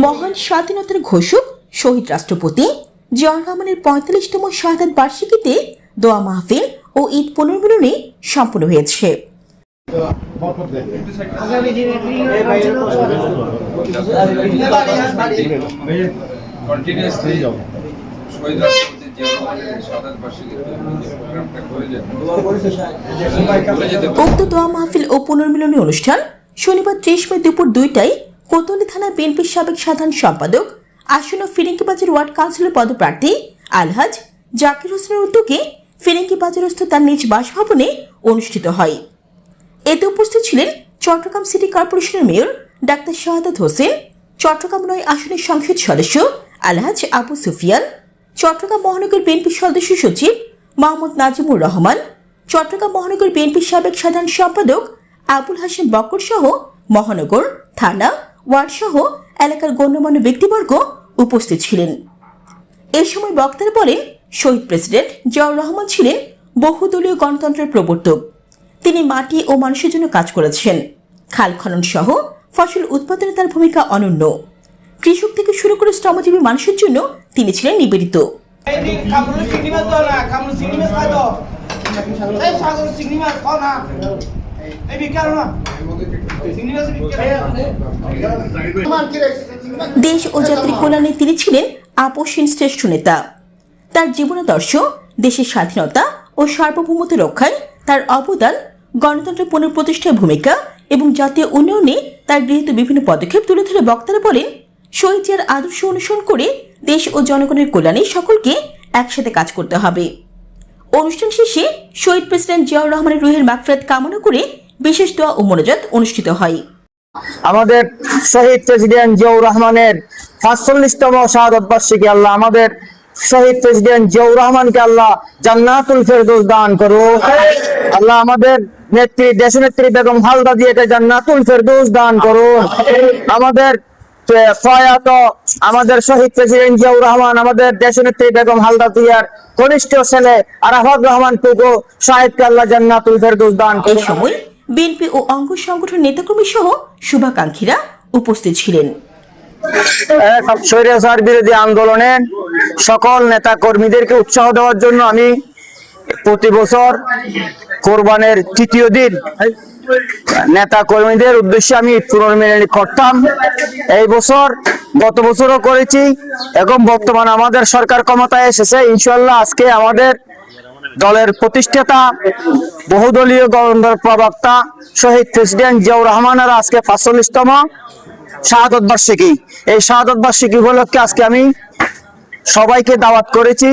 মহান স্বাধীনতার ঘোষক শহীদ রাষ্ট্রপতি জিয়াউর রহমানের ৪৫তম শাহাদাত বার্ষিকীতে দোয়া মাহফিল ও ঈদ পুনর্মিলনী সম্পন্ন হয়েছে। উক্ত দোয়া মাহফিল ও পুনর্মিলনী অনুষ্ঠান শনিবার ৩০ মে দুপুর ২টায় কোতোয়ালি থানা বিএনপির সাবেক সাধারণ সম্পাদক আসন্ন ফিরিঙ্গিবাজার ওয়ার্ড কাউন্সিলর পদপ্রার্থী আলহাজ জাকির হোসেনের উদ্যোগে ফিরিঙ্গিবাজারস্থ তার নিজ বাসভবনে অনুষ্ঠিত হয়। এতে উপস্থিত ছিলেন চট্টগ্রাম সিটি কর্পোরেশনের মেয়র ডাক্তার শাহাদাত হোসেন, চট্টগ্রাম ৯ আসনের সংসদ সদস্য আলহাজ আবু সুফিয়ান, চট্টগ্রাম মহানগর বিএনপির সদস্য সচিব মোহাম্মদ নাজিমুর রহমান, চট্টগ্রাম মহানগর বিএনপির সাবেক সাধারণ সম্পাদক আবুল হাসেম বক্কর সহ মহানগর, থানা, ওয়ার্ড সহ এলাকার গণ্যমান্য ব্যক্তিবর্গ উপস্থিত ছিলেন। এ সময় বক্তারা বলেন, শহীদ প্রেসিডেন্ট জিয়াউর রহমান ছিলেন বহুদলীয় গণতন্ত্রের প্রবর্তক। তিনি মাটি ও মানুষের জন্য কাজ করেছেন। খাল খনন সহ ফসল উৎপাদনে তার ভূমিকা অনন্য। কৃষক থেকে শুরু করে শ্রমজীবী মানুষের জন্য তিনি ছিলেন নিবেদিত। দেশ ও জাতির কল্যাণে তিনি ছিলেন আপসহীন শ্রেষ্ঠ নেতা। তার জীবনাদর্শ দেশের স্বাধীনতা ও সার্বভৌমত্ব রক্ষায় তার অবদান, গণতন্ত্রের পুনঃপ্রতিষ্ঠার ভূমিকা এবং জাতীয় উন্নয়নে তার গৃহীত বিভিন্ন পদক্ষেপ তুলে ধরে বক্তারা বলেন, শহীদ জিয়ার আদর্শ অনুসরণ করে দেশ ও জনগণের কল্যাণে সকলকে একসাথে কাজ করতে হবে। অনুষ্ঠান শেষে শহীদ প্রেসিডেন্ট জিয়াউর রহমানের রুহের মাগফিরাত কামনা করে বিশেষ দোয়া ও মোনাজাত অনুষ্ঠিত হয়। আমাদের শহীদ প্রেসিডেন্ট জিয়াউর রহমানের ৪৫তম শাহাদাত বার্ষিকী, আল্লাহ আমাদের শহীদ প্রেসিডেন্ট জিয়াউর রহমানকে আল্লাহ জান্নাতুল ফেরদৌস দান করুন। আল্লাহ আমাদের নেত্রী, দেশনেত্রী বেগম খালেদা জিয়াকে জান্নাতুল ফেরদৌস দান করুন। আমাদের প্রয়াত আমাদের শহীদ প্রেসিডেন্ট জিয়াউর রহমান, আমাদের দেশনেত্রী বেগম খালেদা জিয়ার কনিষ্ঠ ছেলে আরাফাত রহমান টুকু সাহেবকে আল্লাহ জান্নাতুল ফেরদৌস দান করুন। এই সময় বিএনপি ও অঙ্গ সংগঠন নেতাকর্মী সহ শুভাকাঙ্ক্ষীরা উপস্থিত ছিলেন। স্বৈরাচার বিরোধী আন্দোলনে সকল নেতা কর্মীদেরকে উৎসাহ দেওয়ার জন্য আমি প্রতি বছর কোরবানের তৃতীয় দিন নেতা কর্মীদের উদ্দেশ্যে আমি পুনর্মিলনী করতাম। এই বছর, গত বছরও করেছি এবং বর্তমানে আমাদের সরকার ক্ষমতায় এসেছে, ইনশাআল্লাহ আজকে আমাদের দলের প্রতিষ্ঠাতা, বহুদলীয় গণতন্ত্রের প্রবক্তা শহীদ প্রেসিডেন্ট জিয়াউর রহমানের আজকে ৪৫তম শাহাদাত বার্ষিকী। এই শাহাদাত বার্ষিকী উপলক্ষে আজকে আমি সবাইকে দাওয়াত করেছি।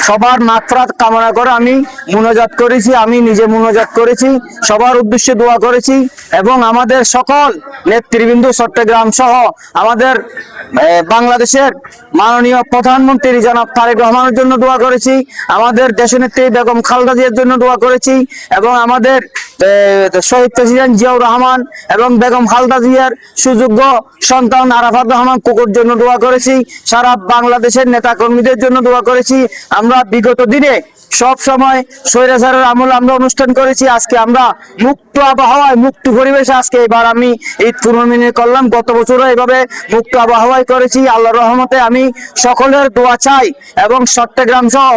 সবার মাগফিরাত কামনা করে আমি মুনাজাত করেছি, আমি নিজে মুনাজাত করেছি, সবার উদ্দেশ্যে দোয়া করেছি এবং আমাদের সকল নেতৃবৃন্দ, চট্টগ্রাম সহ আমাদের বাংলাদেশের মাননীয় প্রধানমন্ত্রী জনাব তারেক রহমানের জন্য দোয়া করেছি, আমাদের দেশনেত্রী বেগম খালেদা জিয়ার জন্য দোয়া করেছি এবং আমাদের শহীদ প্রেসিডেন্ট জিয়াউর রহমান এবং বেগম খালেদা জিয়ার সুযোগ্য সন্তান আরাফাত রহমান কুকুর জন্য দোয়া করেছি। সারা বাংলাদেশের নেতা কর্মীদের জন্য দোয়া করেছি। আমরা বিগত দিনে সব সময় স্বৈরাচারের আমল আমরা অনুষ্ঠান করেছি, আজকে আমরা মুক্ত আবহাওয়ায়, মুক্ত পরিবেশে আজকে এবার আমি ঈদ পুনর্মিলনী করলাম। গত বছরও এভাবে মুক্ত আবহাওয়ায় করেছি। আল্লাহর রহমতে আমি সকলের দোয়া চাই এবং চট্টগ্রাম সহ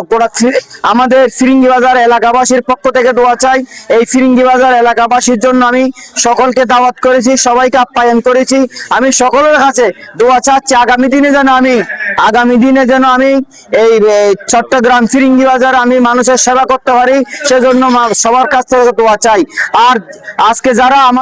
আমাদের ফিরিঙ্গিবাজার এলাকাবাসীর পক্ষ থেকে দোয়া চাই। এই ফিরিঙ্গিবাজার এলাকাবাসীর জন্য আমি সকলকে দাওয়াত করেছি, সবাইকে আপ্যায়ন করেছি। আমি সকলের কাছে দোয়া চাচ্ছি আগামী দিনে যেন আমি এই চট্টগ্রাম ফিরিঙ্গিবাজার আমি মানুষের সেবা করতে পারি, সেজন্য সবার কাছ থেকে দোয়া চাই। আর আজকে যারা আমার